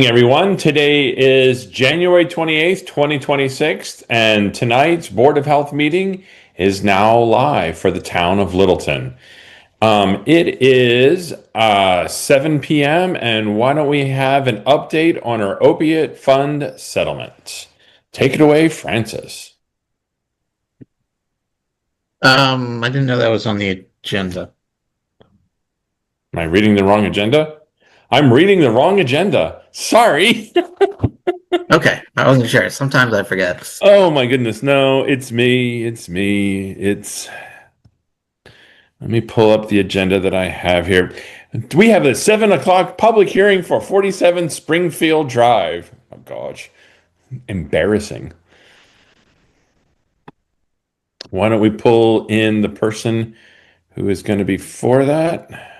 Everyone. Today is January 28th, 2026, and tonight's Board of Health meeting is now live for the town of Littleton. It is 7 p.m., and why don't we have an update on our opiate fund settlement? Take it away, Francis. I didn't know that was on the agenda. Am I reading the wrong agenda? I'm reading the wrong agenda. Sorry. Okay, I wasn't sure. Sometimes I forget. Oh my goodness. No, it's me. Let me pull up the agenda that I have here. We have a 7 o'clock public hearing for 47 Springfield Drive. Oh gosh, embarrassing. Why don't we pull in the person who is going to be for that?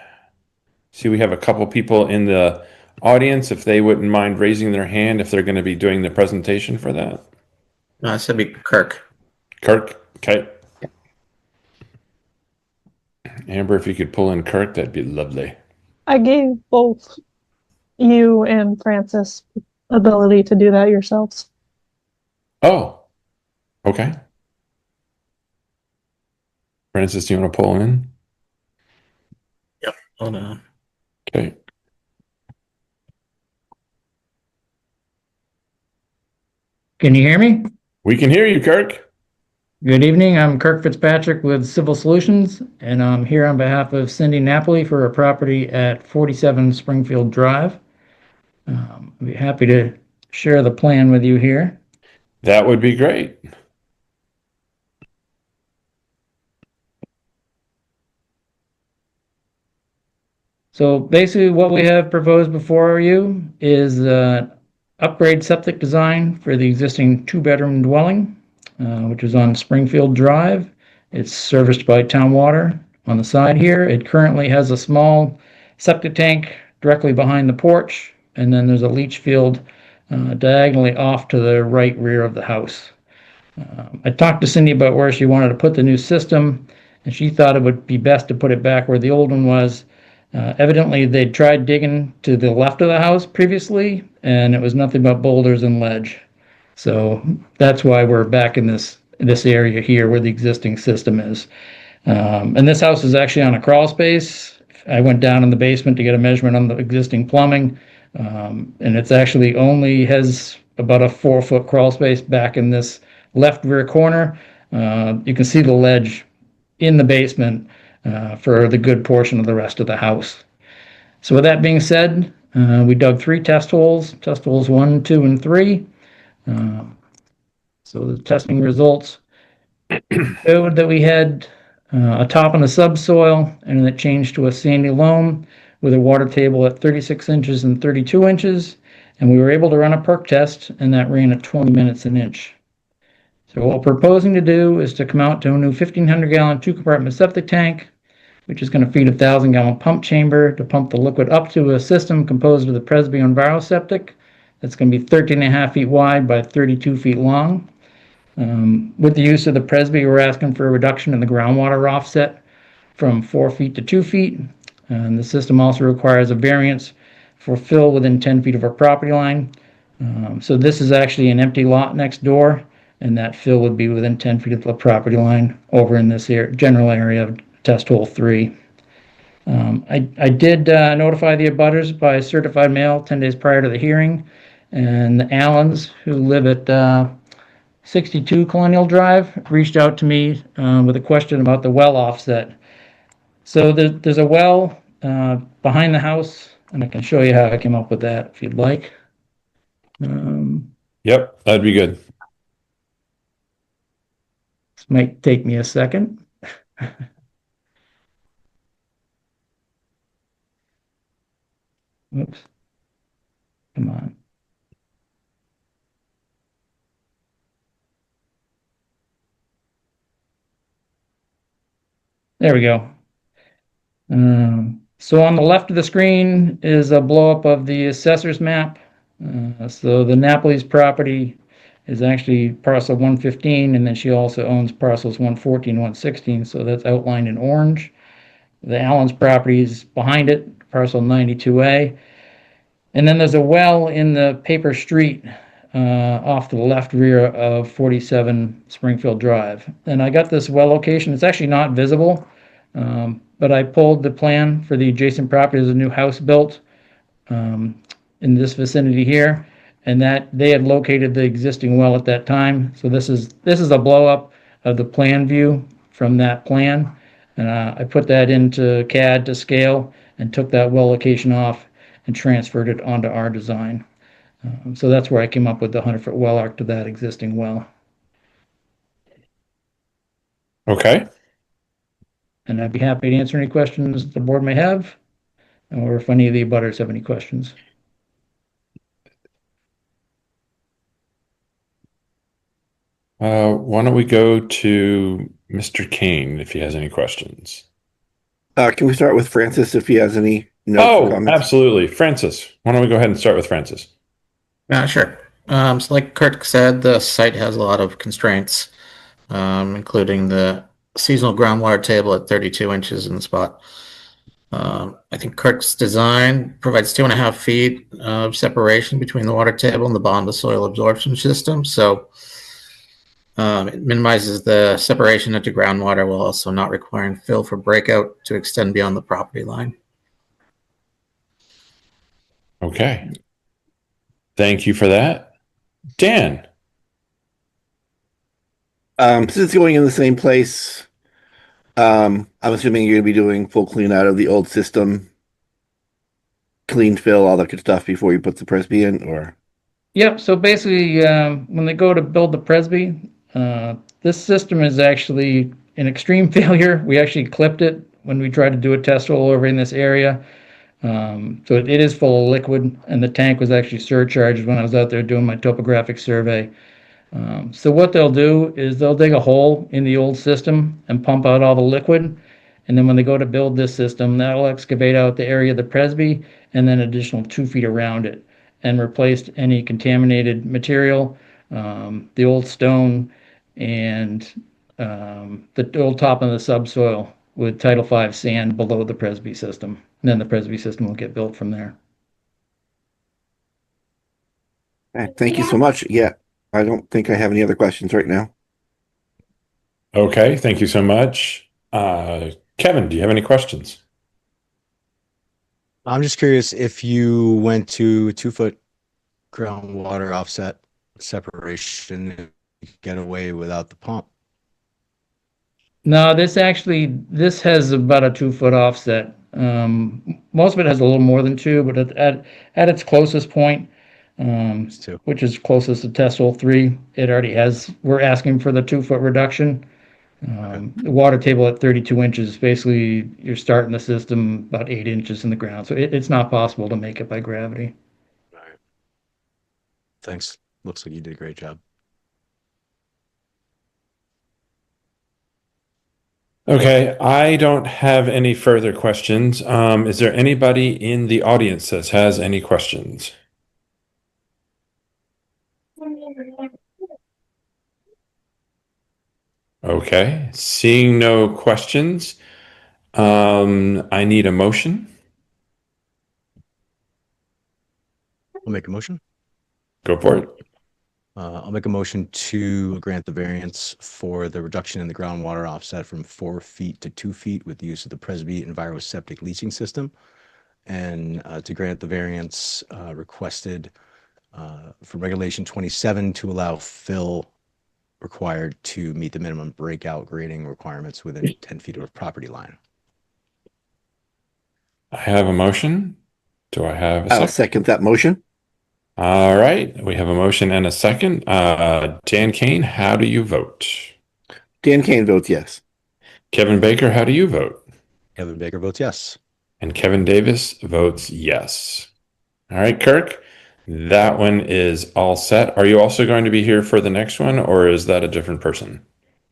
See, we have a couple people in the audience, if they wouldn't mind raising their hand if they're going to be doing the presentation for that. It should be Kirk. Kirk, okay. Amber, if you could pull in Kirk, that'd be lovely. I gave both you and Francis ability to do that yourselves. Oh, okay. Francis, do you want to pull in? Yep, hold on. Okay. Can you hear me? We can hear you, Kirk. Good evening. I'm Kirk Fitzpatrick with Civil Solutions, and I'm here on behalf of Cindy Napoli for a property at 47 Springfield Drive. I'd be happy to share the plan with you here. That would be great. So basically what we have proposed before you is upgrade septic design for the existing two-bedroom dwelling, which is on Springfield Drive. It's serviced by town water on the side here. It currently has a small septic tank directly behind the porch, and then there's a leach field diagonally off to the right rear of the house. I talked to Cindy about where she wanted to put the new system, and she thought it would be best to put it back where the old one was. Evidently, they'd tried digging to the left of the house previously, and it was nothing but boulders and ledge. So that's why we're back in this area here where the existing system is. And this house is actually on a crawl space. I went down in the basement to get a measurement on the existing plumbing, and it's actually only has about a 4-foot crawl space back in this left rear corner. You can see the ledge in the basement for the good portion of the rest of the house. So with that being said, we dug 3 test holes 1, 2, and 3. So the testing results showed that we had a top on the subsoil, and then it changed to a sandy loam with a water table at 36 inches and 32 inches. And we were able to run a perk test, and that ran at 20 minutes an inch. So what we're proposing to do is to come out to a new 1,500-gallon 2-compartment septic tank, which is going to feed a 1,000-gallon pump chamber to pump the liquid up to a system composed of the Presby EnviroSeptic. That's going to be 13.5 feet wide by 32 feet long. With the use of the Presby, we're asking for a reduction in the groundwater offset from 4 feet to 2 feet. And the system also requires a variance for fill within 10 feet of our property line. So this is actually an empty lot next door, and that fill would be within 10 feet of the property line over in this general area of test hole 3. I did notify the abutters by certified mail 10 days prior to the hearing, and the Allens, who live at 62 Colonial Drive, reached out to me with a question about the well offset. So there's a well behind the house, and I can show you how I came up with that if you'd like. Yep, that'd be good. This might take me a second. Oops. Come on. There we go. So on the left of the screen is a blow up of the assessor's map. So the Napoli's property is actually parcel 115, and then she also owns parcels 114, 116, so that's outlined in orange. The Allen's property is behind it, parcel 92A. And then there's a well in the paper street off to the left rear of 47 Springfield Drive. And I got this well location. It's actually not visible, but I pulled the plan for the adjacent property. There's a new house built in this vicinity here, and that they had located the existing well at that time. So this is a blow up of the plan view from that plan. And I put that into CAD to scale and took that well location off and transferred it onto our design. So that's where I came up with the 100-foot well arc to that existing well. Okay. And I'd be happy to answer any questions the board may have, or if any of the abutters have any questions. Why don't we go to Mr. Kane if he has any questions? Can we start with Francis if he has any notes or Oh, comments? absolutely. Francis, why don't we go ahead and start with Francis? Sure. So like Kirk said, the site has a lot of constraints, including the seasonal groundwater table at 32 inches in the spot. I think Kirk's design provides 2.5 feet of separation between the water table and the bottom of the soil absorption system. So it minimizes the separation into groundwater while also not requiring fill for breakout to extend beyond the property line. Okay. Thank you for that. Dan. Since it's going in the same place, I'm assuming you're going to be doing full clean out of the old system, clean fill, all that good stuff before you put the Presby in, or? Yep. So basically, when they go to build the Presby, this system is actually an extreme failure. We actually clipped it when we tried to do a test hole over in this area. So it is full of liquid, and the tank was actually surcharged when I was out there doing my topographic survey. So what they'll do is they'll dig a hole in the old system and pump out all the liquid. And then when they go to build this system, that'll excavate out the area of the Presby and then additional 2 feet around it and replaced any contaminated material, the old stone and the old top of the subsoil with Title V sand below the Presby system. And then the Presby system will get built from there. Okay, thank you so much. Yeah, I don't think I have any other questions right now. Okay. Thank you so much. Kevin, do you have any questions? I'm just curious if you went to 2-foot groundwater offset separation, if you could get away without the pump. No, this has about a 2-foot offset. Most of it has a little more than 2, but at its closest point, It's 2. which is closest to test hole 3, it already has. We're asking for the 2-foot reduction. The water table at 32 inches, basically you're starting the system about 8 inches in the ground, so it's not possible to make it by gravity. All right. Thanks. Looks like you did a great job. Okay, I don't have any further questions. Is there anybody in the audience that has any questions? Okay, seeing no questions, I need a motion. I'll make a motion. Go for it. I'll make a motion to grant the variance for the reduction in the groundwater offset from 4 feet to 2 feet with the use of the Presby EnviroSeptic leaching system, and to grant the variance requested for regulation 27 to allow fill required to meet the minimum breakout grading requirements within 10 feet of a property line. I have a motion. Do I have a I'll second? second that motion. All right, we have a motion and a second. Dan Kane, how do you vote? Dan Kane votes yes. Kevin Baker, how do you vote? Kevin Baker votes yes. And Kevin Davis votes yes. All right, Kirk, that one is all set. Are you also going to be here for the next one, or is that a different person?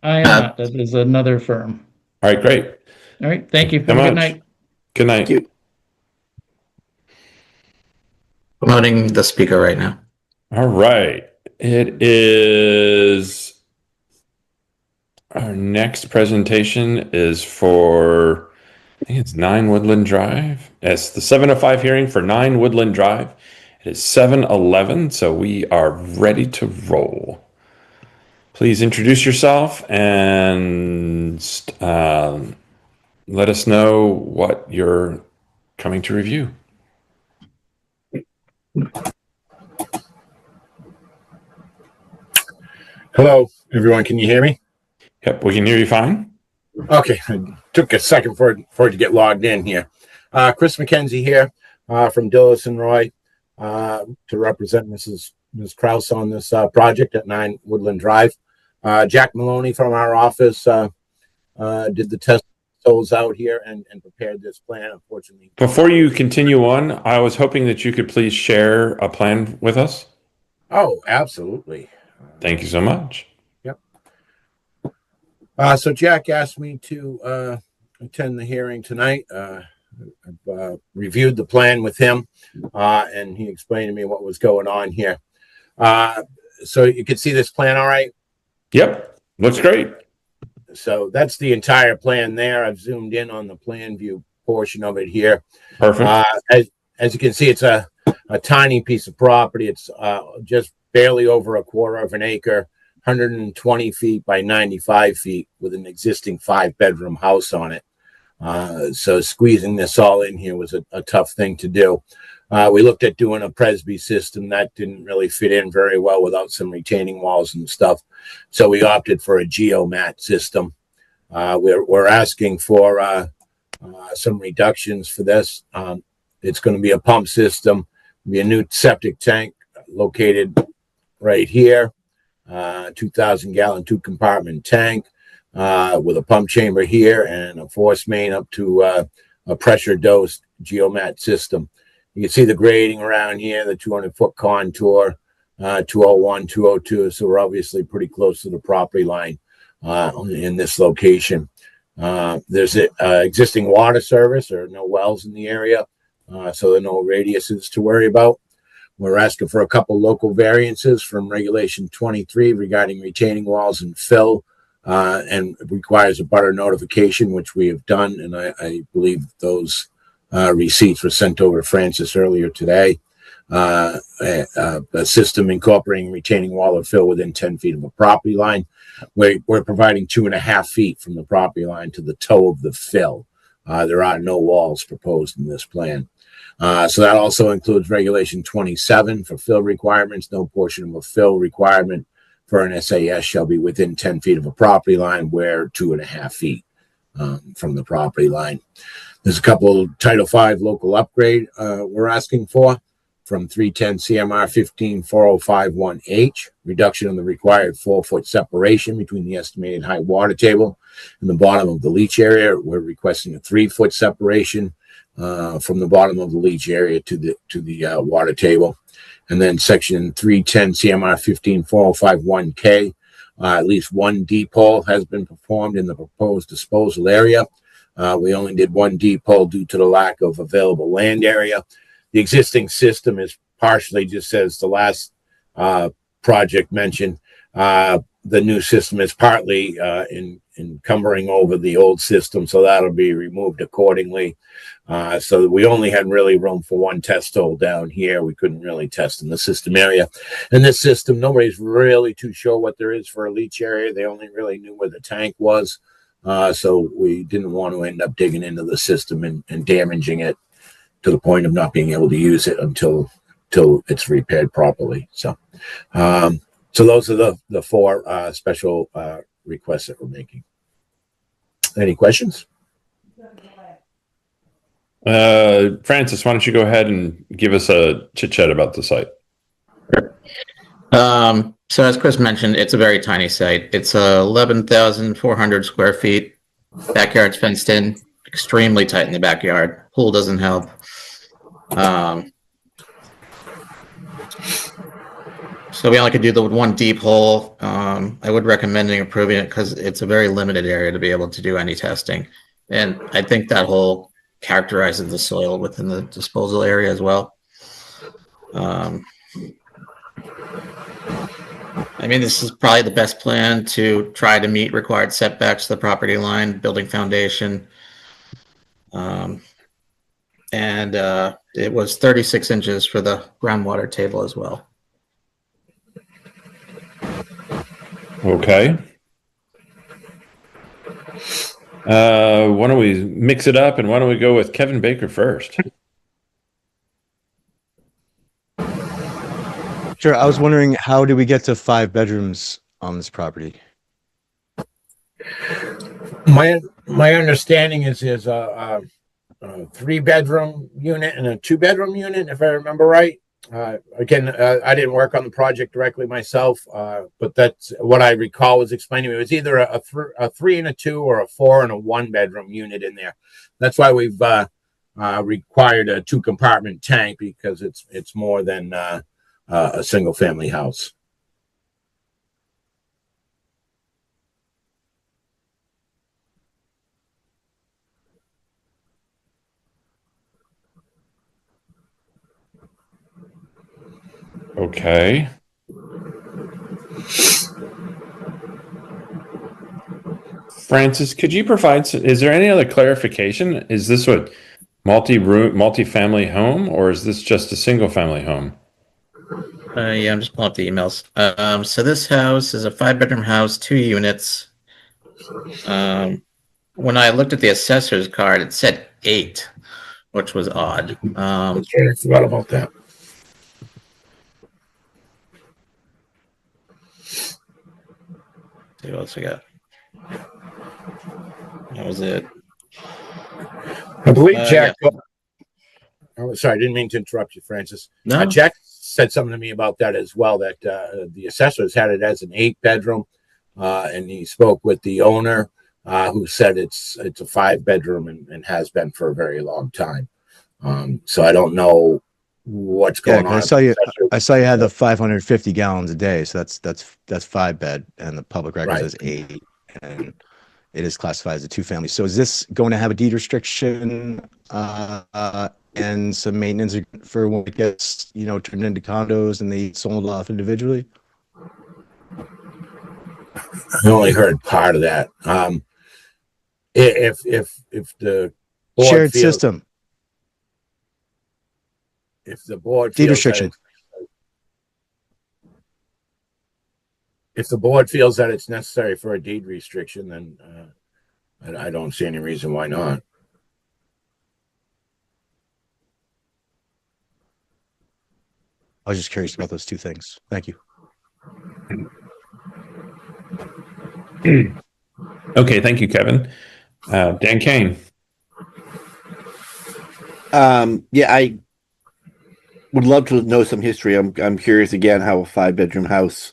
I am not. That is another firm. All right, great. All right, thank you. Thank you Have a good much. night. Good night. Thank you. Promoting the speaker right now. All right. It is our next presentation is for, I think it's 9 Woodland Drive. It's the 7:05 hearing for 9 Woodland Drive It is 7:11, so we are ready to roll. Please introduce yourself and let us know what you're coming to review. Hello, everyone. Can you hear me? Yep, we can hear you fine. Okay. It took a second for it to get logged in here. Chris McKenzie here from Dillis and Roy to represent Ms. Kraus on this project at 9 Woodland Drive. Jack Maloney from our office did the test tolls out here and prepared this plan. Unfortunately, Before you continue on, I was hoping that you could please share a plan with us. oh, absolutely. Thank you so much. So Jack asked me to attend the hearing tonight. I've reviewed the plan with him, and he explained to me what was going on here. So you can see this plan all right? Yep, looks great. So that's the entire plan there. I've zoomed in on the plan view portion of it here. Perfect. As you can see, it's a tiny piece of property. It's just barely over a quarter of an acre. 120 feet by 95 feet with an existing 5-bedroom house on it. So squeezing this all in here was a tough thing to do. We looked at doing a Presby system that didn't really fit in very well without some retaining walls and stuff. So we opted for a geomat system. We're asking for some reductions for this. It's going to be a pump system, be a new septic tank located right here. 2,000-gallon 2-compartment tank with a pump chamber here and a force main up to a pressure dosed geomat system. You can see the grading around here, the 200-foot contour, 201, 202. So we're obviously pretty close to the property line in this location. There's an existing water service. There are no wells in the area, so there are no radiuses to worry about. We're asking for a couple local variances from Regulation 23 regarding retaining walls and fill, and it requires a butter notification, which we have done, and I believe those receipts were sent over to Francis earlier today. A system incorporating retaining wall or fill within 10 feet of a property line. We're providing 2.5 feet from the property line to the toe of the fill. There are no walls proposed in this plan. So that also includes Regulation 27 for fill requirements. No portion of a fill requirement for an SAS shall be within 10 feet of a property line, where 2.5 feet from the property line. There's a couple of Title V local upgrade we're asking for from 310 CMR 15405-1H, reduction in the required 4-foot separation between the estimated high water table and the bottom of the leach area. We're requesting a 3-foot separation from the bottom of the leach area to the water table. And then section 310 CMR 15405-1K, at least one deep hole has been performed in the proposed disposal area. We only did one deep hole due to the lack of available land area. The existing system is partially, just as the last project mentioned, the new system is partly encumbering over the old system, so that'll be removed accordingly. So we only had really room for one test hole down here. We couldn't really test in the system area. And this system, nobody's really too sure what there is for a leach area. They only really knew where the tank was. So we didn't want to end up digging into the system and damaging it to the point of not being able to use it until it's repaired properly. So those are the 4 special requests that we're making. Any questions? Francis, why don't you go ahead and give us a chit chat about the site? So as Chris mentioned, it's a very tiny site. It's 11,400 square feet. Backyard's fenced in, extremely tight in the backyard. Pool doesn't help. So we only could do the one deep hole. I would recommend approving it because it's a very limited area to be able to do any testing. And I think that hole characterizes the soil within the disposal area as well. I mean, this is probably the best plan to try to meet required setbacks to the property line, building foundation. And it was 36 inches for the groundwater table as well. Okay. Why don't we mix it up, and why don't we go with Kevin Baker first? Sure. I was wondering, how did we get to 5 bedrooms on this property? My understanding is there's a 3-bedroom unit and a 2-bedroom unit, if I remember right. Again, I didn't work on the project directly myself, but that's what I recall was explaining to me. It was either a 3 and a 2 or a 4 and a 1-bedroom unit in there. That's why we've required a 2-compartment tank, because it's more than a single family house. Okay. Francis, could you provide, is there any other clarification? Is this a multi-family home, or is this just a single family home? Yeah, I'm just pulling up the emails. So this house is a 5-bedroom house, 2 units. When I looked at the assessor's card, it said 8, which was odd. I forgot about that. See what else we got. That was it. I believe Jack. Yeah. Oh, sorry, I didn't mean to interrupt you, Francis. No. Jack said something to me about that as well. That the assessors had it as an 8-bedroom, and he spoke with the owner, who said it's a 5-bedroom and has been for a very long time. So I don't know what's going on. I saw you had the 550 gallons a day, so that's 5 bed, and the public record says 8, and it is classified as a 2-family. So is this going to have a deed restriction and some maintenance for when it gets turned into condos and they sold off individually? I only heard part of that. If the board Shared feels, system. if the board Deed feels restriction. if the board feels that it's necessary for a deed restriction, then I don't see any reason why not. I was just curious about those 2 things. Thank you. Okay, thank you, Kevin. Dan Kane. Yeah, I would love to know some history. I'm curious again how a 5-bedroom house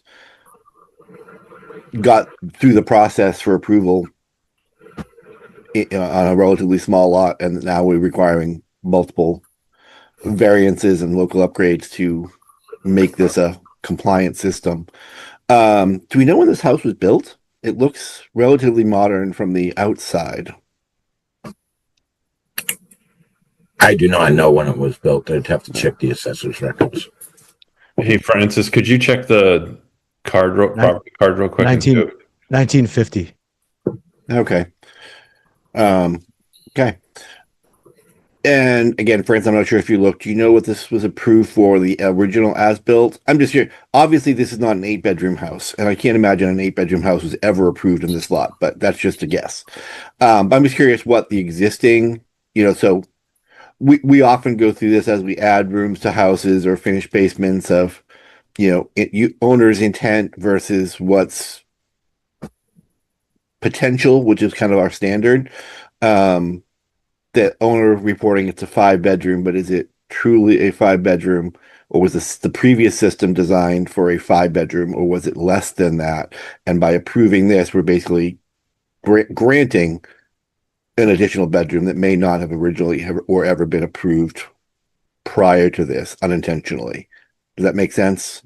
got through the process for approval on a relatively small lot, and now we're requiring multiple variances and local upgrades to make this a compliant system. Do we know when this house was built? It looks relatively modern from the outside. I do not know when it was built. I'd have to check the assessor's records. Hey, Francis, could you check the property card real quick? 1950. Okay. Okay. And again, Francis, I'm not sure if you looked. Do you know what this was approved for, the original as-built? I'm just here. Obviously, this is not an 8-bedroom house, and I can't imagine an 8-bedroom house was ever approved in this lot, but that's just a guess. But I'm just curious what the existing, so we often go through this as we add rooms to houses or finish basements of, owner's intent versus what's potential, which is kind of our standard. That owner reporting it's a 5-bedroom, but is it truly a 5-bedroom, or was the previous system designed for a 5-bedroom, or was it less than that? And by approving this, we're basically granting an additional bedroom that may not have originally or ever been approved prior to this unintentionally. Does that make sense?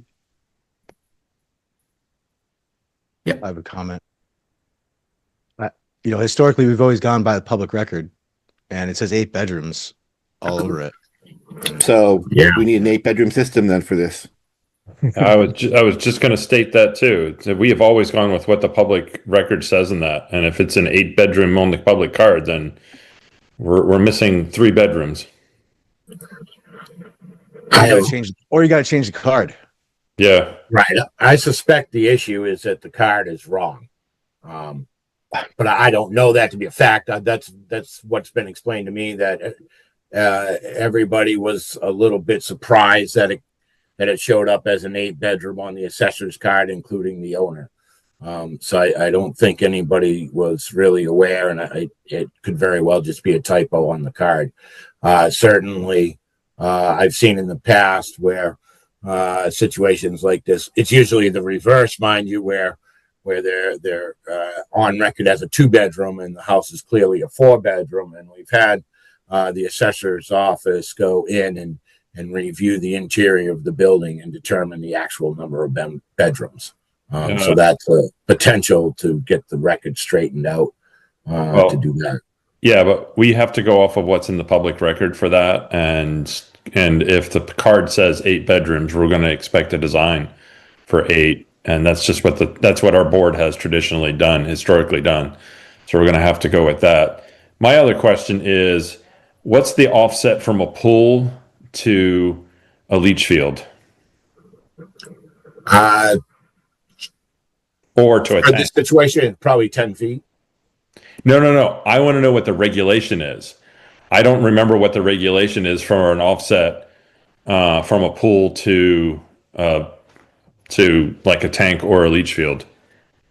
Yep. I have a comment. Historically, we've always gone by the public record, and it says 8 bedrooms all over it. So we need an 8-bedroom system then for this. I was just going to state that too. That we have always gone with what the public record says in that, and if it's an 8-bedroom on the public card, then we're missing 3 bedrooms. you gotta change the card. Yeah. Right. I suspect the issue is that the card is wrong. But I don't know that to be a fact. That's what's been explained to me, that everybody was a little bit surprised that it showed up as an 8-bedroom on the assessor's card, including the owner. So I don't think anybody was really aware, and it could very well just be a typo on the card. Certainly, I've seen in the past where situations like this, it's usually the reverse, mind you, where they're on record as a 2-bedroom and the house is clearly a 4-bedroom, and we've had the assessor's office go in and review the interior of the building and determine the actual number of bedrooms. So that's a potential to get the record straightened out to do that. Yeah, but we have to go off of what's in the public record for that, and if the card says 8 bedrooms, we're going to expect a design for 8, and that's just that's what our board has traditionally done, historically done. So we're going to have to go with that. My other question is, what's the offset from a pool to a leach field? Or to a For tank? this situation, probably 10 feet. No. I want to know what the regulation is. I don't remember what the regulation is for an offset from a pool to like a tank or a leach field.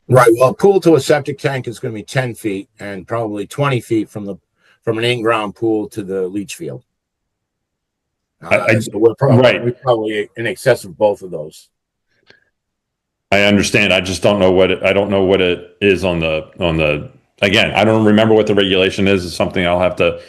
Right. Well, a pool to a septic tank is going to be 10 feet and probably 20 feet from an in-ground pool to the leach field. So we're probably in excess of both of those. I understand. I just don't know what it is on the. Again, I don't remember what the regulation is. It's something I'll have to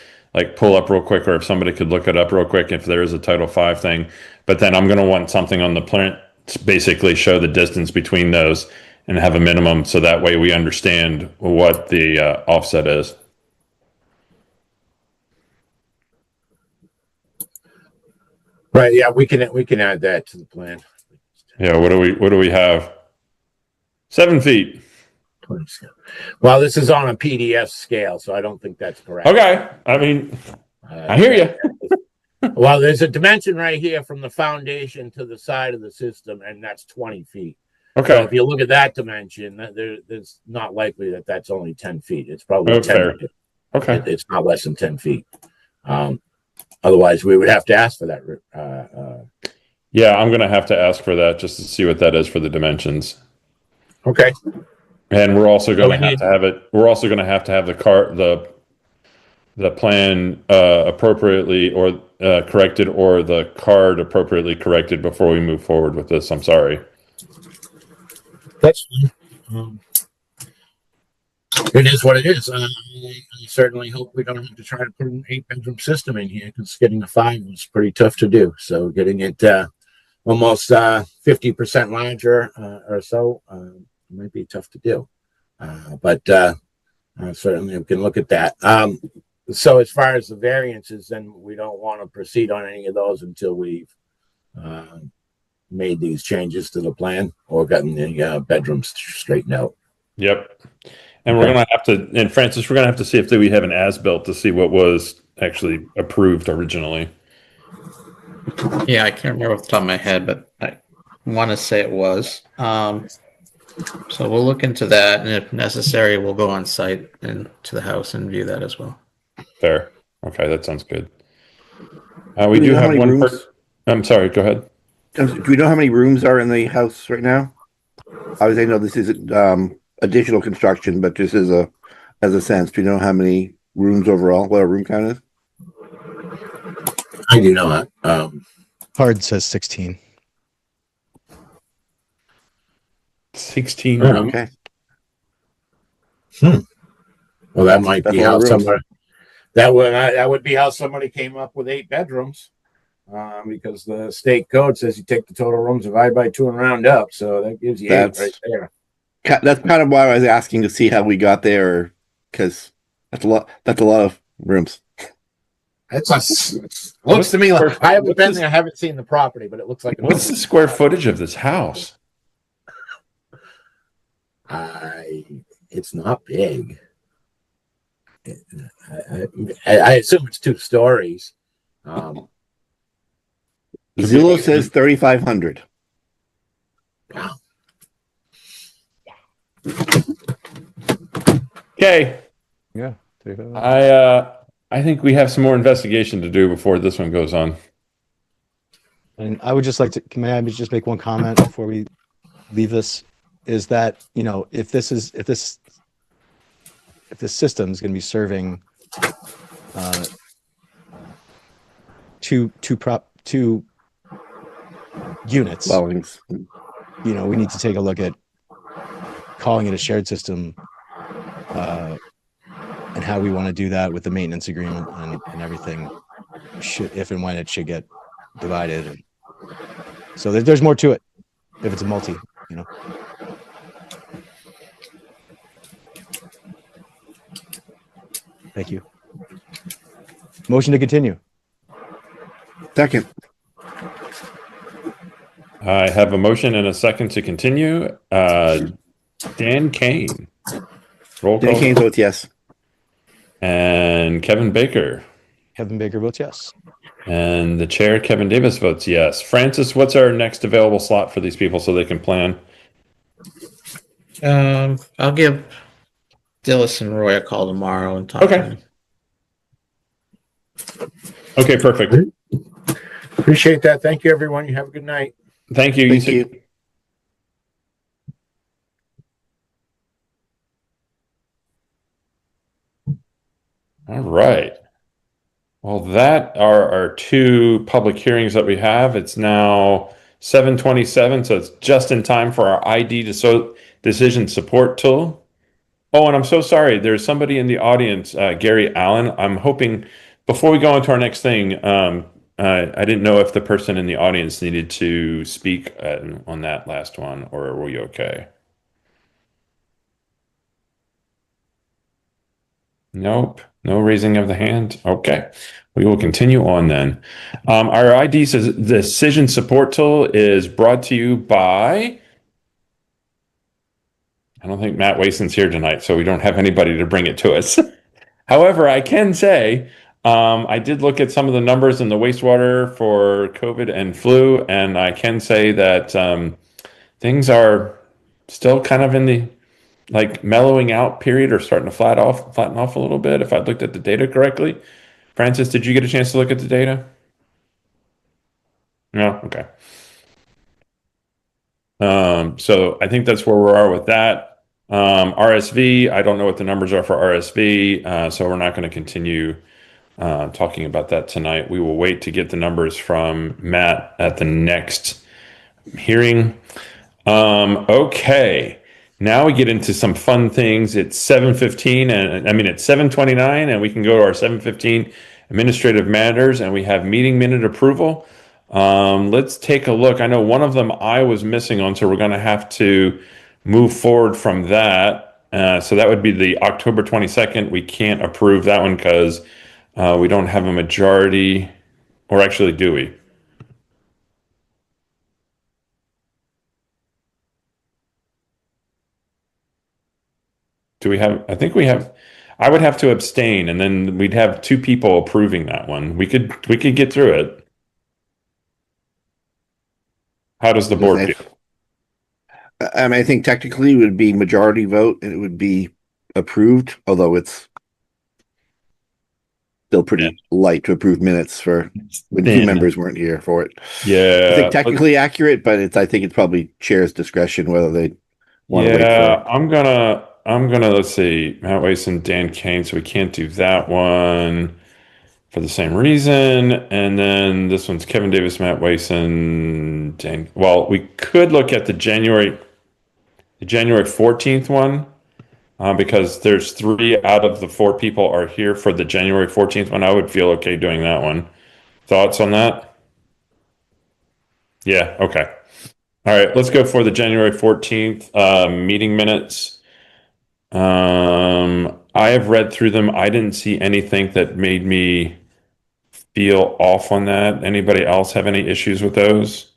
pull up real quick, or if somebody could look it up real quick if there is a Title V thing. But then I'm going to want something on the plan to basically show the distance between those and have a minimum, so that way we understand what the offset is. Right. Yeah, we can add that to the plan. Yeah. What do we have? 7 feet. Well, this is on a PDF scale, so I don't think that's correct. Okay. I mean, I hear you. Well, there's a dimension right here from the foundation to the side of the system, and that's 20 feet. Okay. So if you look at that dimension, there's not likely that that's only 10 feet. It's probably 10 fair. Okay. It's not less than 10 feet. Otherwise, we would have to ask for that. Yeah, I'm going to have to ask for that just to see what that is for the dimensions. Okay. And we're also going to have it. We're also going to have the plan appropriately or corrected, or the card appropriately corrected before we move forward with this. I'm sorry. That's fine. It is what it is. I certainly hope we don't have to try to put an 8-bedroom system in here, because getting a 5 was pretty tough to do. So getting it almost 50% larger or so might be tough to do. But certainly we can look at that. So as far as the variances, then we don't want to proceed on any of those until we've made these changes to the plan or gotten the bedrooms straightened out. Yep. And we're going to have to, and Francis, we're going to have to see if we have an as-built to see what was actually approved originally. Yeah, I can't remember off the top of my head, but I want to say it was. So we'll look into that, and if necessary, we'll go on site and to the house and view that as well. Fair. Okay, that sounds good. We do have one person. I'm sorry, go ahead. Do we know how many rooms are in the house right now? Obviously, I know this is additional construction, but just as a sense, do you know how many rooms overall, what a room count is? I do not. Card says 16. 16. Okay. Well, that might be how somebody. That would be how somebody came up with 8 bedrooms, because the state code says you take the total rooms, divide by 2, and round up. So that gives you 8 right there. That's kind of why I was asking to see how we got there, because that's a lot of rooms. Looks to me like I haven't been there. I haven't seen the property, but it looks like. What's the square footage of this house? It's not big. I assume it's 2 stories. Zillow says 3,500. Okay. Yeah. 35. I think we have some more investigation to do before this one goes on. And I would just like to, may I just make one comment before we leave this? Is that, you know, if this system is going to be serving two units, Dwellings. you know, we need to take a look at calling it a shared system, and how we want to do that with the maintenance agreement and everything, if and when it should get divided. And so there's more to it if it's a multi, you know. Thank you. Motion to continue. Second. I have a motion and a second to continue. Dan Kane. Roll Dan call. Kane votes yes. And Kevin Baker. Kevin Baker votes yes. And the chair, Kevin Davis, votes yes. Francis, what's our next available slot for these people so they can plan? I'll give Dillis and Roy a call tomorrow and talk Okay. to them. Okay, perfect. Appreciate that. Thank you, everyone. You have a good night. Thank you. Thank too. you. All right. Well, that are our two public hearings that we have. It's now 7:27, so it's just in time for our ID decision support tool. Oh, and I'm so sorry. There's somebody in the audience, Gary Allen. I'm hoping before we go on to our next thing, I didn't know if the person in the audience needed to speak on that last one, or were we okay? Nope. No raising of the hand. Okay. We will continue on then. Our ID decision support tool is brought to you by, I don't think Matt Wason's here tonight, so we don't have anybody to bring it to us. However, I can say I did look at some of the numbers in the wastewater for COVID and flu, and I can say that things are still kind of in the mellowing out period, or starting to flatten off a little bit, if I looked at the data correctly. Francis, did you get a chance to look at the data? No? Okay. So I think that's where we are with that. RSV, I don't know what the numbers are for RSV, so we're not going to continue talking about that tonight. We will wait to get the numbers from Matt at the next hearing. Okay. Now we get into some fun things. It's 7:15, and I mean it's 7:29, and we can go to our 7:15 administrative matters, and we have meeting minute approval. Let's take a look. I know one of them I was missing on, so we're going to have to move forward from that. So that would be the October 22nd. We can't approve that one because we don't have a majority, or actually, do we? Do we have, I think we have, I would have to abstain, and then we'd have two people approving that one. We could get through it. How does the board feel? I mean, I think technically it would be majority vote and it would be approved, although it's still pretty light to approve minutes for when two members weren't here for it. Yeah. I think technically accurate, but I think it's probably chair's discretion whether they want to wait for it. I'm gonna let's see, Matt Wason, Dan Kane, so we can't do that one for the same reason. And then this one's Kevin Davis, Matt Wason, Dan. Well, we could look at the January 14th one, because there's 3 out of the 4 people are here for the January 14th one. I would feel okay doing that one. Thoughts on that? Yeah, okay. All right, let's go for the January 14th meeting minutes. I have read through them. I didn't see anything that made me feel off on that. Anybody else have any issues with those?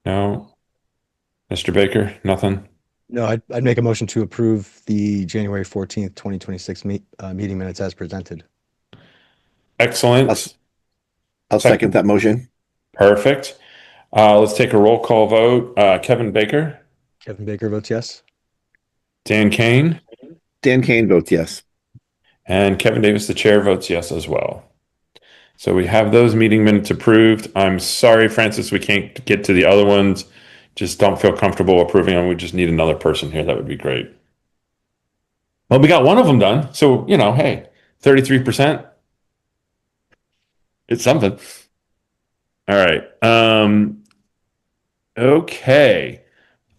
No? Mr. Baker, nothing? No, I'd make a motion to approve the January 14th, 2026 meeting minutes as presented. Excellent. I'll second that motion. Perfect. Let's take a roll call vote. Kevin Baker, Kevin Baker votes yes. Dan Kane, Dan Kane votes yes. and Kevin Davis, the chair, votes yes as well. So we have those meeting minutes approved. I'm sorry, Francis, we can't get to the other ones. Just don't feel comfortable approving them. We just need another person here. That would be great. Well, we got one of them done. So, hey, 33%. It's something. All right. Okay.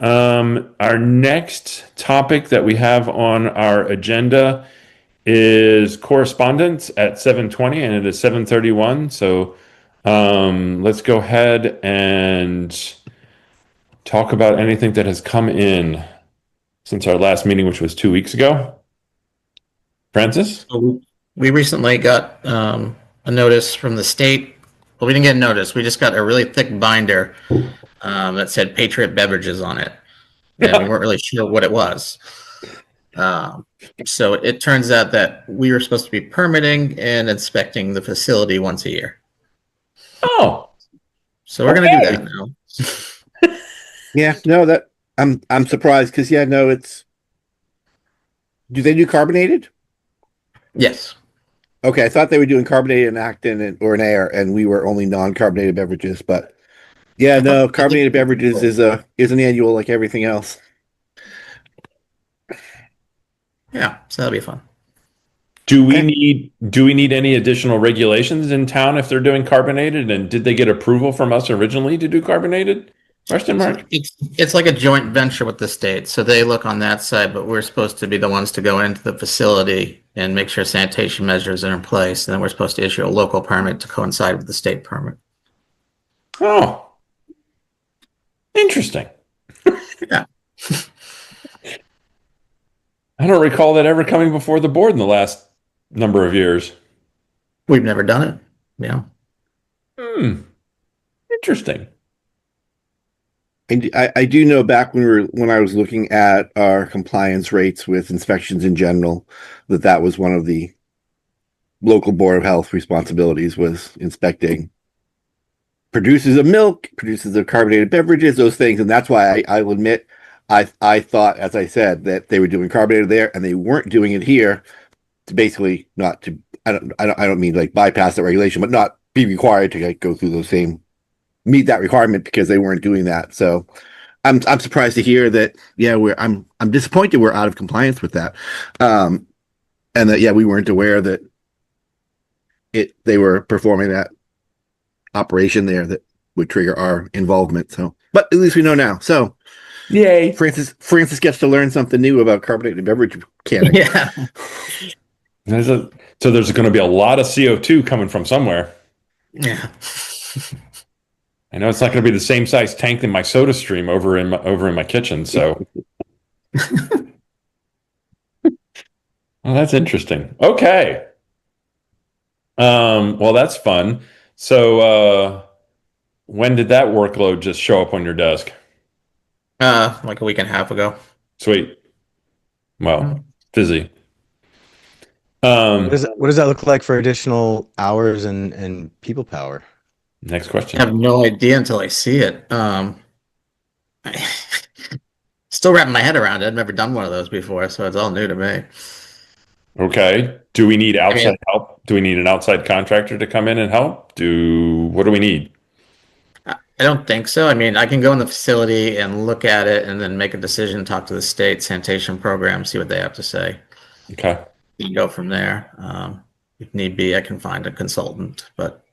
Our next topic that we have on our agenda is correspondence at 7:20, and it is 7:31. So let's go ahead and talk about anything that has come in since our last meeting, which was 2 weeks ago. Francis? We recently got a notice from the state. Well, we didn't get a notice. We just got a really thick binder that said Patriot Beverages on it. And we weren't really sure what it was. So it turns out that we were supposed to be permitting and inspecting the facility once a year. Oh, So we're going to do that now. Yeah, no, that I'm surprised because it's. Do they do carbonated? Yes. Okay, I thought they were doing carbonated in Acton or in air, and we were only non-carbonated beverages. But no, carbonated beverages is an annual like everything else. Yeah, so that'll be fun. do we need any additional regulations in town if they're doing carbonated? And did they get approval from us originally to do carbonated? Question mark. It's like a joint venture with the state, so they look on that side, but we're supposed to be the ones to go into the facility and make sure sanitation measures are in place, and then we're supposed to issue a local permit to coincide with the state permit. Oh, interesting. Yeah. I don't recall that ever coming before the board in the last number of years. We've never done it. Yeah. Interesting. And I do know back when I was looking at our compliance rates with inspections in general, that was one of the local board of health responsibilities was inspecting producers of milk, producers of carbonated beverages, those things. And that's why I will admit, I thought, as I said, that they were doing carbonated there and they weren't doing it here to basically not to, I don't mean like bypass that regulation, but not be required to go through those same, meet that requirement because they weren't doing that. So I'm surprised to hear that. Yeah, I'm disappointed we're out of compliance with that. And that, we weren't aware that they were performing that operation there that would trigger our involvement. So, but at least we know now. So, yay! Francis gets to learn something new about carbonated beverage canning. Yeah. So there's going to be a lot of CO2 coming from somewhere. Yeah. I know it's not going to be the same size tank than my Soda Stream over in my kitchen. So, well, that's interesting. Okay. Well, that's fun. So, when did that workload just show up on your desk? Like a week and a half ago. Sweet. Well, busy. What does that look like for additional hours and people power? Next I question. have no idea until I see it. Still wrapping my head around it. I've never done one of those before, so it's all new to me. Okay. Do we need outside help? Do we need an outside contractor to come in and help? What do we need? I don't think so. I mean, I can go in the facility and look at it and then make a decision, talk to the state sanitation program, see what they have to say. Okay. You can go from there. If need be, I can find a consultant, but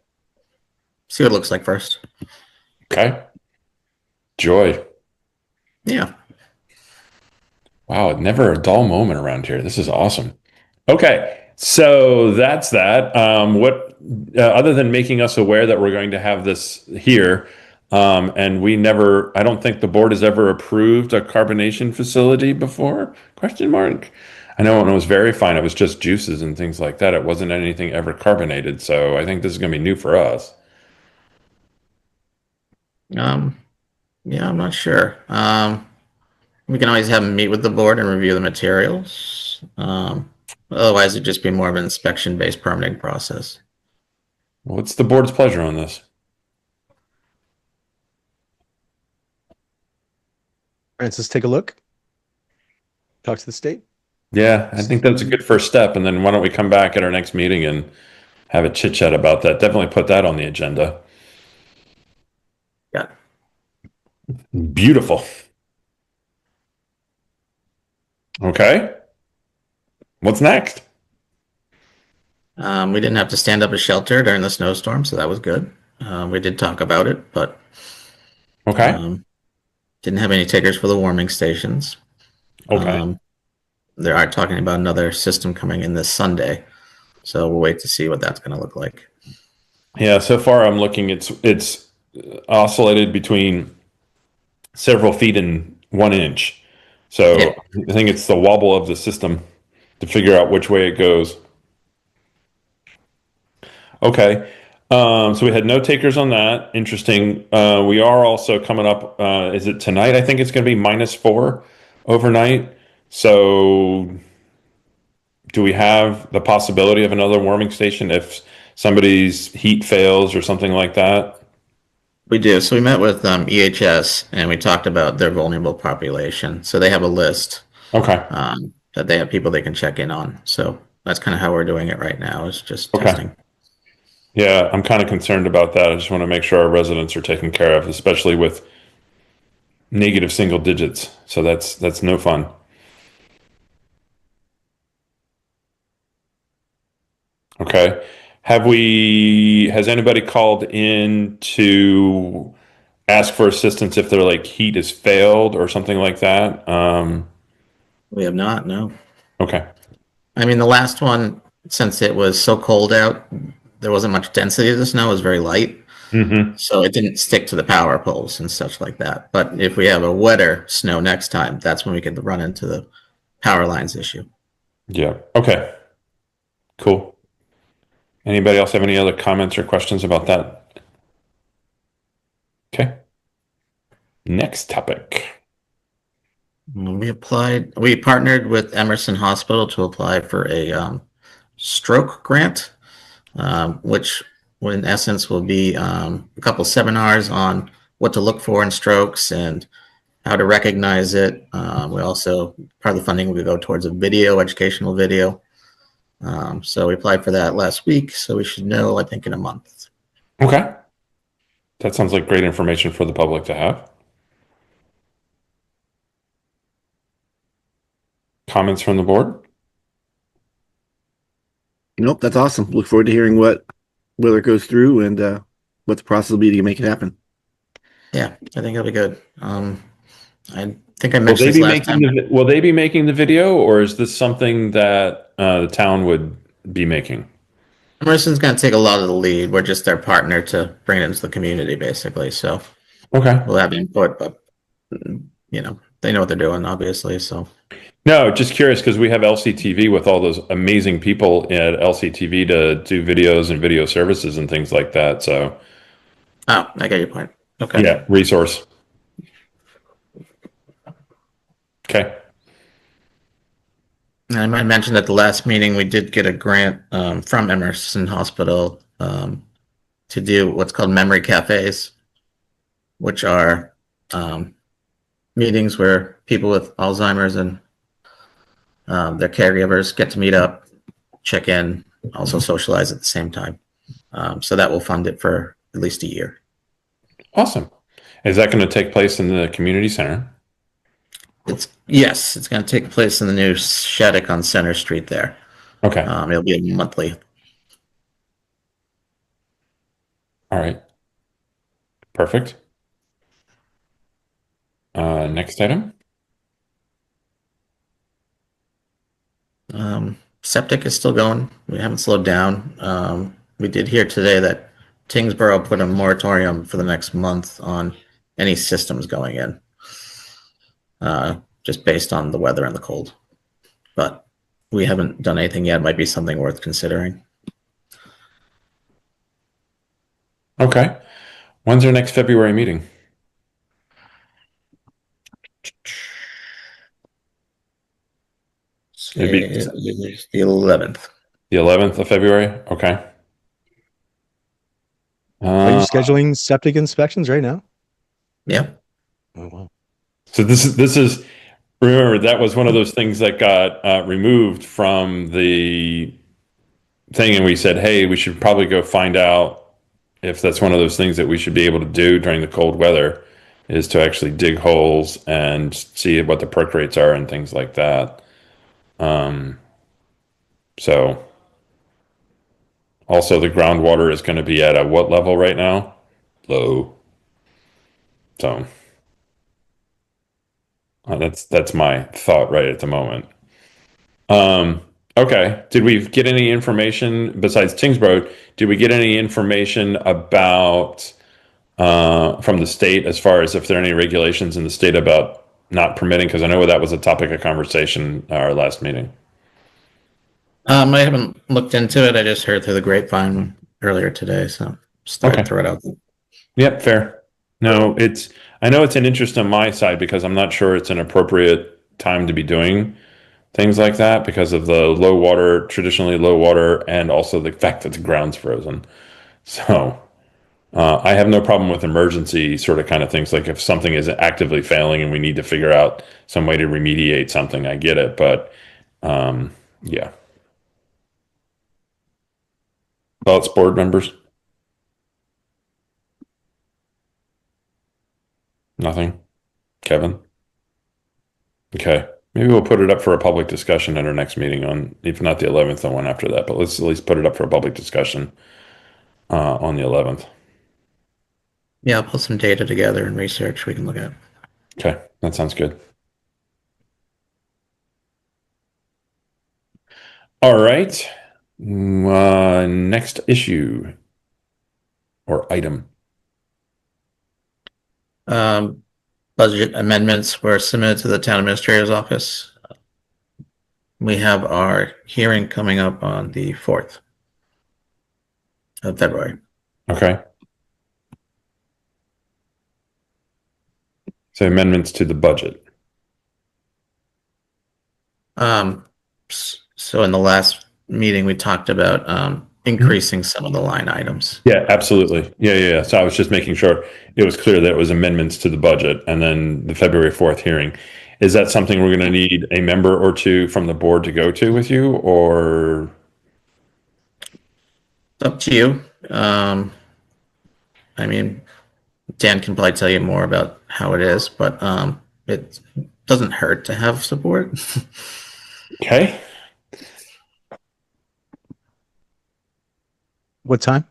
see what it looks like first. Okay. Joy. Yeah. Wow, never a dull moment around here. This is awesome. Okay, so that's that. What other than making us aware that we're going to have this here, and I don't think the board has ever approved a carbonation facility before? Question mark. I know when it was very fine, it was just juices and things like that. It wasn't anything ever carbonated. So I think this is going to be new for us. Yeah, I'm not sure. We can always have them meet with the board and review the materials. Otherwise, it'd just be more of an inspection-based permitting process. What's the board's pleasure on this? Francis, take a look. Talk to the state. Yeah, I think that's a good first step. And then why don't we come back at our next meeting and have a chit chat about that? Definitely put that on the agenda. Yeah. Beautiful. Okay. What's next? We didn't have to stand up a shelter during the snowstorm, so that was good. We did talk about it, but Okay. didn't have any takers for the warming stations. Okay. They are talking about another system coming in this Sunday, so we'll wait to see what that's going to look like. Yeah, so far I'm looking, it's oscillated between several feet and 1 inch. So Yeah. I think it's the wobble of the system to figure out which way it goes. Okay. So we had no takers on that. Interesting. We are also coming up, is it tonight? I think it's going to be -4 overnight. So do we have the possibility of another warming station if somebody's heat fails or something like that? We do. So we met with EHS and we talked about their vulnerable population. So they have a list Okay. that they have people they can check in on. So that's kind of how we're doing it right now, is just Okay. testing. Yeah, I'm kind of concerned about that. I just want to make sure our residents are taken care of, especially with negative single digits. So that's no fun. Okay. Has anybody called in to ask for assistance if their like heat has failed or something like that? We have not, no. Okay. I mean, the last one, since it was so cold out, there wasn't much density of the snow, it was very light. Mm-hmm. So it didn't stick to the power poles and such like that. But if we have a wetter snow next time, that's when we could run into the power lines issue. Yeah. Okay. Cool. Anybody else have any other comments or questions about that? Okay. Next topic. We partnered with Emerson Hospital to apply for a stroke grant, which in essence will be a couple seminars on what to look for in strokes and how to recognize it. We also, part of the funding will go towards a video, educational video. So we applied for that last week, so we should know, I think, in a month. Okay. That sounds like great information for the public to have. Comments from the board? Nope, that's awesome. Look forward to hearing whether it goes through and what the process will be to make it happen. Yeah, I think it'll be good. I think I Will mentioned they this be last time. will they be making the video, or is this something that the town would be making? Emerson's going to take a lot of the lead. We're just their partner to bring it into the community, basically. So Okay. we'll have input, but you know, they know what they're doing, obviously. So No, just curious because we have LCTV with all those amazing people at LCTV to do videos and video services and things like that. So oh, I get your point. Okay. yeah, resource. Okay. And I might mention at the last meeting we did get a grant from Emerson Hospital to do what's called memory cafes, which are meetings where people with Alzheimer's and their caregivers get to meet up, check in, also socialize at the same time. So that will fund it for at least a year. Awesome. Is that going to take place in the community center? Yes, it's going to take place in the new Shattuck on Center Street there. Okay. It'll be a monthly. All right. Perfect. Next item. Septic is still going. We haven't slowed down. We did hear today that Tingsboro put a moratorium for the next month on any systems going in, just based on the weather and the cold. But we haven't done anything yet. It might be something worth considering. Okay. When's our next February meeting? It'd be The 11th. the 11th of February. Okay. Are you Uh, scheduling septic inspections right now? Yeah. Oh, wow. so this is remember that was one of those things that got removed from the thing, and we said, hey, we should probably go find out if that's one of those things that we should be able to do during the cold weather, is to actually dig holes and see what the perk rates are and things like that. So also the groundwater is going to be at a what level right now? Low. So that's my thought right at the moment. Okay. Did we get any information besides Tingsboro? Did we get any information about from the state as far as if there are any regulations in the state about not permitting? Because I know that was a topic of conversation our last meeting. I haven't looked into it. I just heard through the grapevine earlier today, so just thought Okay. I'd throw it out there. Yep, fair. No, I know it's an interest on my side because I'm not sure it's an appropriate time to be doing things like that because of the low water, traditionally low water, and also the fact that the ground's frozen. So I have no problem with emergency sort of kind of things. Like if something is actively failing and we need to figure out some way to remediate something, I get it. But yeah. Thoughts, board members? Nothing? Kevin? Okay. Maybe we'll put it up for a public discussion at our next meeting on, if not the 11th, the one after that. But let's at least put it up for a public discussion on the 11th. Yeah, I'll put some data together and research we can look at. Okay, that sounds good. All right. Next issue or item. Budget amendments were submitted to the town administrator's office. We have our hearing coming up on the 4th of February. Okay. So amendments to the budget. So in the last meeting, we talked about increasing some of the line items. Yeah, absolutely. Yeah. So I was just making sure it was clear that it was amendments to the budget and then the February 4th hearing. Is that something we're going to need a member or two from the board to go to with you, or? It's up to you. I mean, Dan can probably tell you more about how it is, but it doesn't hurt to have support. Okay. What time?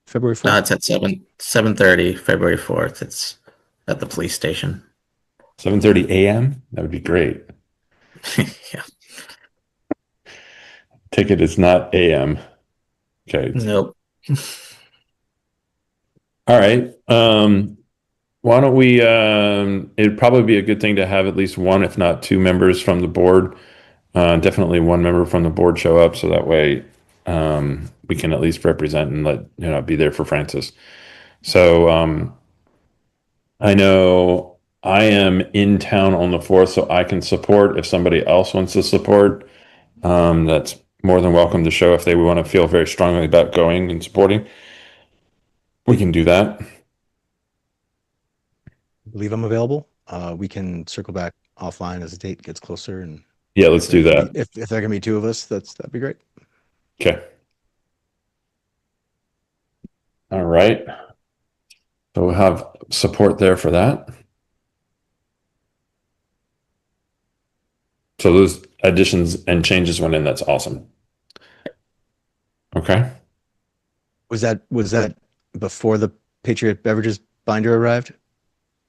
February 4th? It's at 7:30, February 4th. It's at the police station. 7:30 a.m. That would be great. Yeah. Ticket is not a.m. Okay. Nope. All right. Why don't we, it'd probably be a good thing to have at least one, if not two members from the board. Definitely one member from the board show up so that way we can at least represent and be there for Francis. So I know I am in town on the 4th, so I can support. If somebody else wants to support, that's more than welcome to show if they want to feel very strongly about going and supporting. We can do that. I believe I'm available. We can circle back offline as the date gets closer, and Yeah, let's do that. if there can be two of us, that'd be great. Okay. All right. So we'll have support there for that. So those additions and changes went in. That's awesome. Okay. Was that before the Patriot Beverages binder arrived,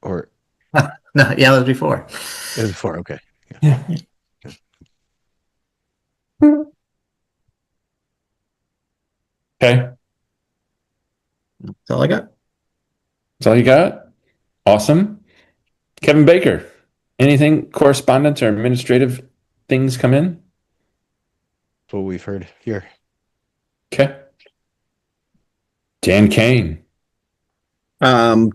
or No, yeah, that was before. it was before? Okay. Yeah. Okay. That's all I got. That's all you got? Awesome. Kevin Baker, anything correspondence or administrative things come in? That's what we've heard here. Okay. Dan Kane.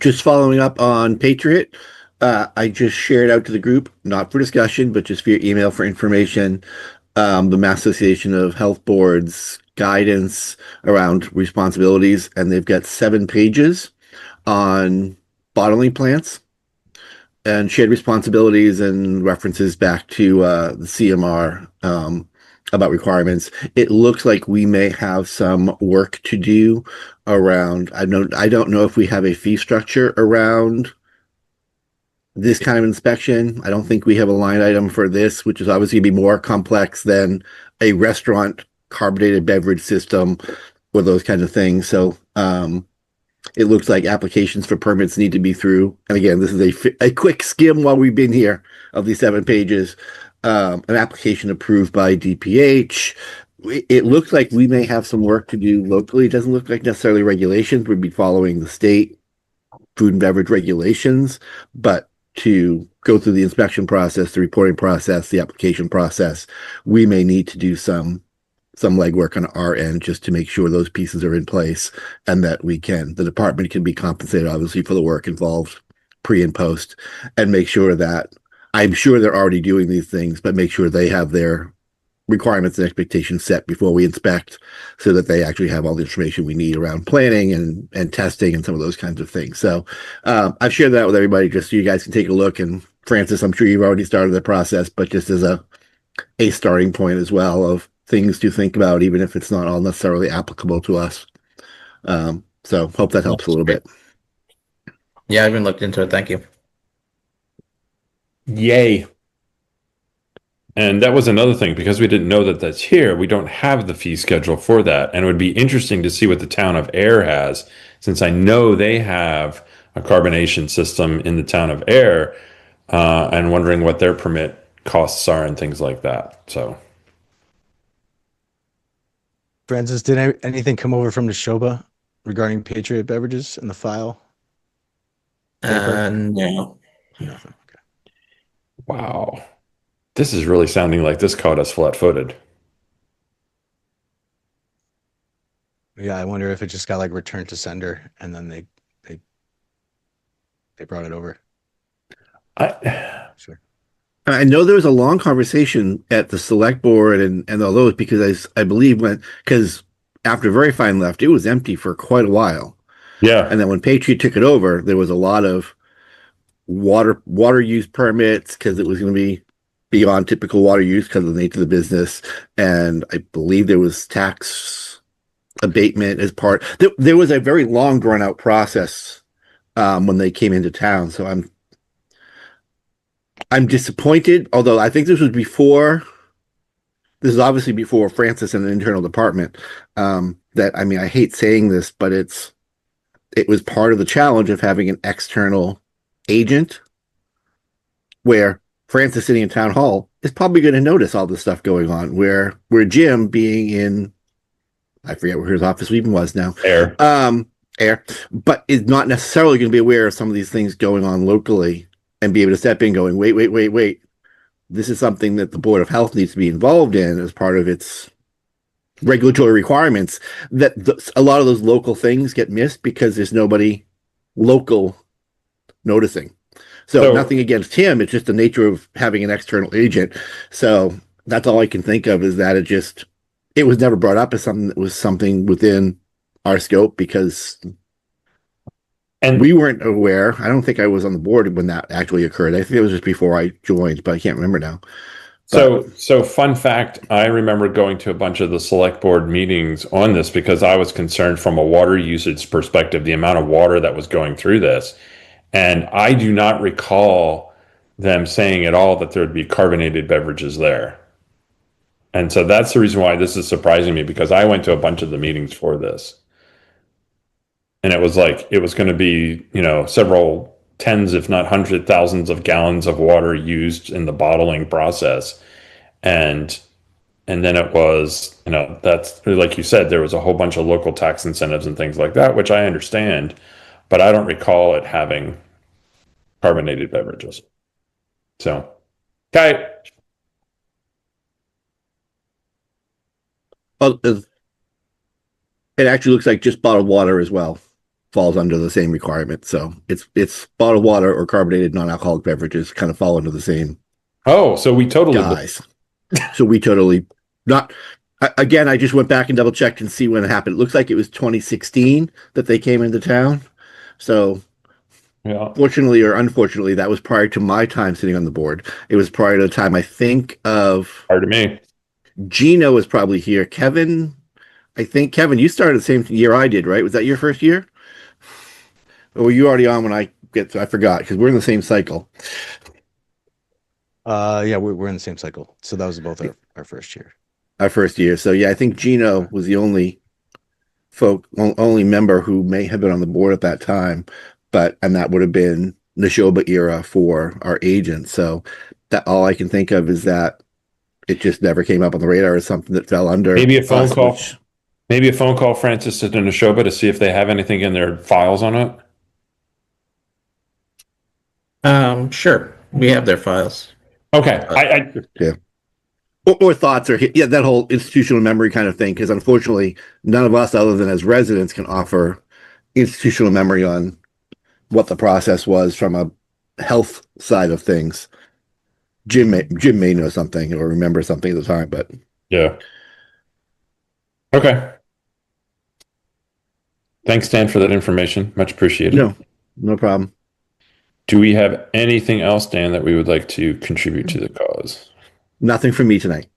Just following up on Patriot, I just shared out to the group, not for discussion, but just via email for information. The Mass Association of Health Boards guidance around responsibilities, and they've got 7 pages on bottling plants and shared responsibilities and references back to the CMR about requirements. It looks like we may have some work to do around. I don't know if we have a fee structure around this kind of inspection. I don't think we have a line item for this, which is obviously be more complex than a restaurant carbonated beverage system or those kinds of things. So it looks like applications for permits need to be through. And again, this is a quick skim while we've been here of these 7 pages. An application approved by DPH. It looks like we may have some work to do locally. It doesn't look like necessarily regulations. We'd be following the state food and beverage regulations, but to go through the inspection process, the reporting process, the application process, we may need to do some legwork on our end just to make sure those pieces are in place and that the department can be compensated obviously for the work involved pre and post, and make sure that I'm sure they're already doing these things, but make sure they have their requirements and expectations set before we inspect so that they actually have all the information we need around planning and testing and some of those kinds of things. So I've shared that with everybody just so you guys can take a look. And Francis, I'm sure you've already started the process, but just as a starting point as well of things to think about, even if it's not all necessarily applicable to us. So hope that helps a little bit. Yeah, I haven't looked into it. Thank you. Yay. And that was another thing, because we didn't know that that's here. We don't have the fee schedule for that. And it would be interesting to see what the town of Air has, since I know they have a carbonation system in the town of Air, and wondering what their permit costs are and things like that. So, Francis, did anything come over from Neshoba regarding Patriot Beverages in the file? No. Nothing. Okay. wow. This is really sounding like this caught us flat-footed. Yeah, I wonder if it just got like returned to sender and then they brought it over. Sure. I know there was a long conversation at the select board and all those, because I believe because after Very Fine left, it was empty for quite a while. Yeah. And then when Patriot took it over, there was a lot of water use permits because it was going to be beyond typical water use because of the nature of the business. And I believe there was tax abatement as part. There was a very long drawn out process when they came into town. So I'm disappointed, although I think this is obviously before Francis and the internal department. That, I mean, I hate saying this, but it was part of the challenge of having an external agent where Francis sitting in town hall is probably going to notice all this stuff going on, where Jim being in, I forget where his office even was now. Air. But is not necessarily going to be aware of some of these things going on locally and be able to step in going, wait. This is something that the Board of Health needs to be involved in as part of its regulatory requirements. That a lot of those local things get missed because there's nobody local noticing. So nothing against him. It's just the nature of having an external agent. So that's all I can think of, is that it was never brought up as something that was something within our scope, because we weren't aware. I don't think I was on the board when that actually occurred. I think it was just before I joined, but I can't remember now. So fun fact, I remember going to a bunch of the select board meetings on this because I was concerned from a water usage perspective, the amount of water that was going through this. And I do not recall them saying at all that there would be carbonated beverages there. And so that's the reason why this is surprising me, because I went to a bunch of the meetings for this. And it was like, it was going to be, several tens, if not 100,000s of gallons of water used in the bottling process. And then it was, that's like you said, there was a whole bunch of local tax incentives and things like that, which I understand, but I don't recall it having carbonated beverages. So, okay. Well, it actually looks like just bottled water as well falls under the same requirement. So it's bottled water or carbonated non-alcoholic beverages kind of fall under the same. Oh, so we totally guys. So we totally not Again, I just went back and double checked and see when it happened. It looks like it was 2016 that they came into town. So Yeah. fortunately or unfortunately, that was prior to my time sitting on the board. It was prior to the time I think of Pardon me. Gino was probably here. Kevin, I think Kevin, you started the same year I did, right? Was that your first year? Or were you already on when I forgot because we're in the same cycle. Yeah, we're in the same cycle. So that was both our first year. Our first year. So yeah, I think Gino was the only member who may have been on the board at that time, and that would have been Neshoba era for our agent. So that all I can think of is that it just never came up on the radar as something that fell under. Maybe a phone us, call. which- Maybe a phone call, Francis, to Neshoba to see if they have anything in their files on it. Sure. We have their files. Okay. or thoughts or that whole institutional memory kind of thing. Because unfortunately, none of us, other than as residents, can offer institutional memory on what the process was from a health side of things. Jim may know something or remember something at the time, but Yeah. Okay. Thanks, Dan, for that information. Much appreciated. no problem. Do we have anything else, Dan, that we would like to contribute to the cause? Nothing from me tonight.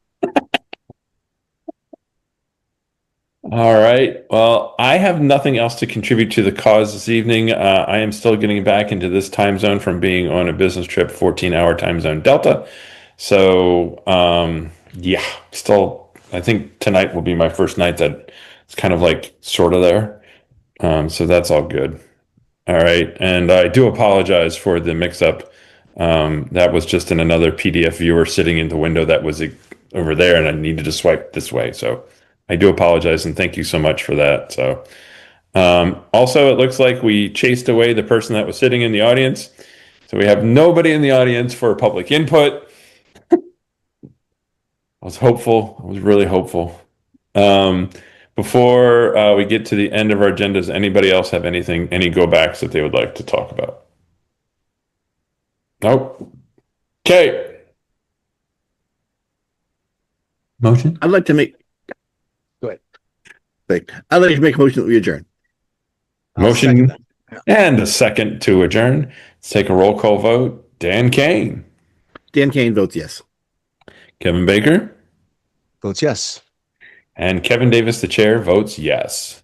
All right. Well, I have nothing else to contribute to the cause this evening. I am still getting back into this time zone from being on a business trip, 14-hour time zone Delta. So, yeah, still, I think tonight will be my first night that it's kind of like sort of there. So that's all good. All right. And I do apologize for the mix-up. That was just in another PDF viewer sitting in the window that was over there, and I needed to swipe this way. So I do apologize, and thank you so much for that. So also, it looks like we chased away the person that was sitting in the audience. So we have nobody in the audience for public input. I was hopeful. I was really hopeful. Before we get to the end of our agenda, does anybody else have any go backs that they would like to talk about? Nope. Okay. Motion? I'd like to make. Go ahead. I'd like to make a motion that we adjourn. I'll second Motion that. and a second to adjourn. Let's take a roll call vote. Dan Kane, Dan Kane votes yes. Kevin Baker, Votes yes. and Kevin Davis, the chair, votes yes.